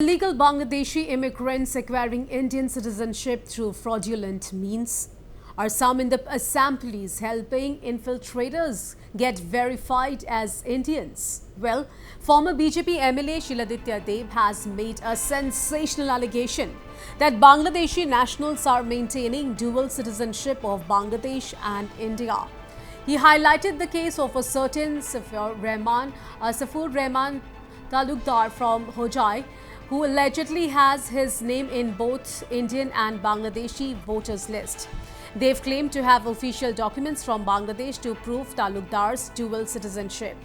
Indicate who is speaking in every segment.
Speaker 1: Illegal Bangladeshi immigrants acquiring Indian citizenship through fraudulent means. Are some in the assemblies helping infiltrators get verified as Indians? Well, former BJP MLA Siladitya has made a sensational allegation that Bangladeshi nationals are maintaining dual citizenship of Bangladesh and India. He highlighted the case of a certain Safur Rahman Talukdar from Hojai, who allegedly has his name in both Indian and Bangladeshi voters list. They've claimed to have official documents from Bangladesh to prove Talukdar's dual citizenship.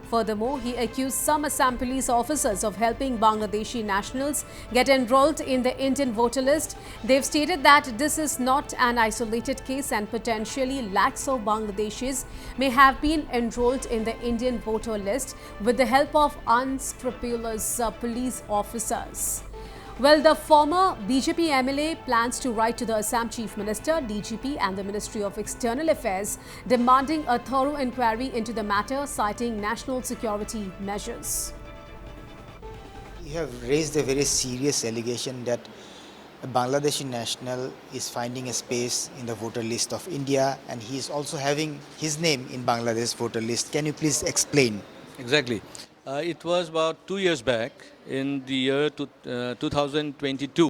Speaker 1: Furthermore, he accused some Assam police officers of helping Bangladeshi nationals get enrolled in the Indian voter list. They've stated that this is not an isolated case and potentially lakhs of Bangladeshis may have been enrolled in the Indian voter list with the help of unscrupulous police officers. Well, the former BJP MLA plans to write to the Assam Chief Minister, DGP and the Ministry of External Affairs demanding a thorough inquiry into the matter, citing national security measures.
Speaker 2: You have raised a very serious allegation that a Bangladeshi national is finding a space in the voter list of India and he is also having his name in Bangladesh voter list. Can you please explain?
Speaker 3: Exactly. It was about 2 years back in the year 2022,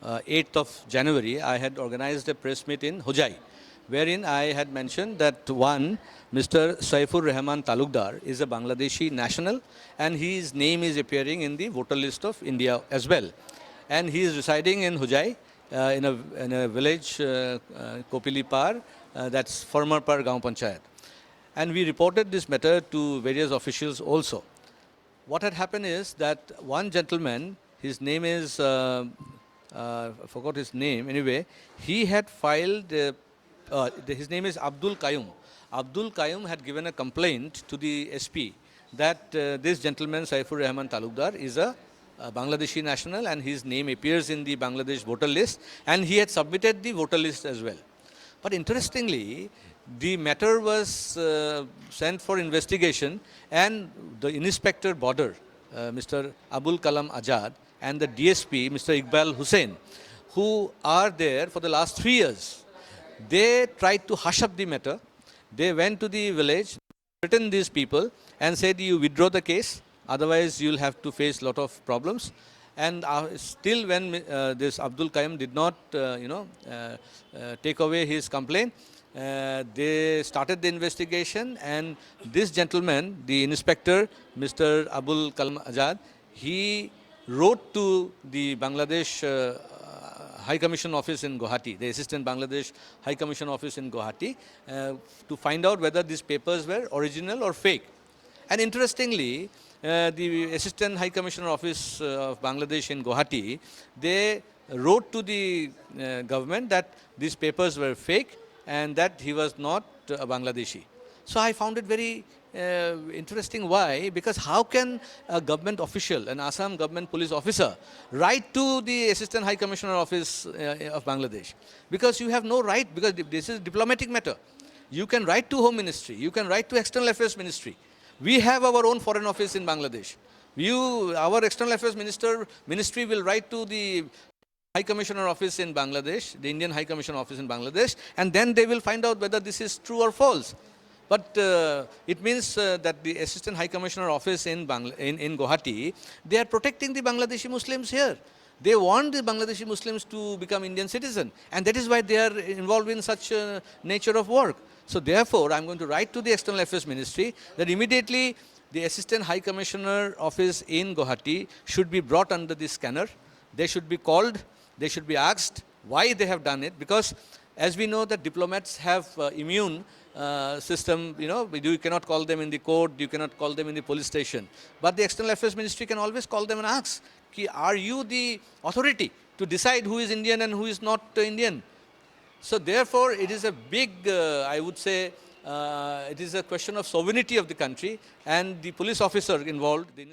Speaker 3: 8th of January, I had organized a press meet in Hojai, wherein I had mentioned that one, Mr. Saifur Rahman Talukdar is a Bangladeshi national and his name is appearing in the voter list of India as well. And he is residing in Hojai, in a village, Kopilipar, that's Farmarpar Gaon Panchayat. And we reported this matter to various officials also. What had happened is that one gentleman, his name is, I forgot his name, anyway, he had filed, his name is Abdul Qayyum. Abdul Qayyum had given a complaint to the SP that this gentleman, Saifur Rahman Talukdar, is a Bangladeshi national and his name appears in the Bangladesh voter list and he had submitted the voter list as well. But interestingly, the matter was sent for investigation and the Inspector Border, Mr. Abul Kalam Azad, and the DSP, Mr. Iqbal Hussain, who are there for the last 3 years, they tried to hush up the matter. They went to the village, written these people and said, you withdraw the case, otherwise you'll have to face a lot of problems. And still when this Abdul Qayyum did not, take away his complaint, they started the investigation and this gentleman, the inspector, Mr. Abul Kalam Azad, he wrote to the Bangladesh High Commission office in Guwahati, the Assistant Bangladesh High Commission office in Guwahati, to find out whether these papers were original or fake. And interestingly, the Assistant High Commissioner Office of Bangladesh in Guwahati, they wrote to the government that these papers were fake and that he was not a Bangladeshi. So I found it very interesting. Why? Because how can a government official, an Assam government police officer, write to the Assistant High Commissioner Office of Bangladesh? Because you have no right, because this is a diplomatic matter. You can write to Home Ministry, you can write to External Affairs Ministry. We have our own foreign office in Bangladesh. Our External Affairs Ministry will write to the High Commissioner Office in Bangladesh, the Indian High Commission Office in Bangladesh, and then they will find out whether this is true or false. But it means that the Assistant High Commissioner Office in Guwahati, they are protecting the Bangladeshi Muslims here. They want the Bangladeshi Muslims to become Indian citizens, and that is why they are involved in such nature of work. So therefore, I am going to write to the External Affairs Ministry that immediately the Assistant High Commissioner Office in Guwahati should be brought under the scanner. They should be called, they should be asked why they have done it, because as we know that diplomats have immune system, you cannot call them in the court, you cannot call them in the police station. But the External Affairs Ministry can always call them and ask, are you the authority to decide who is Indian and who is not Indian? So therefore, it is a big, I would say, it is a question of sovereignty of the country, and the police officer involved, the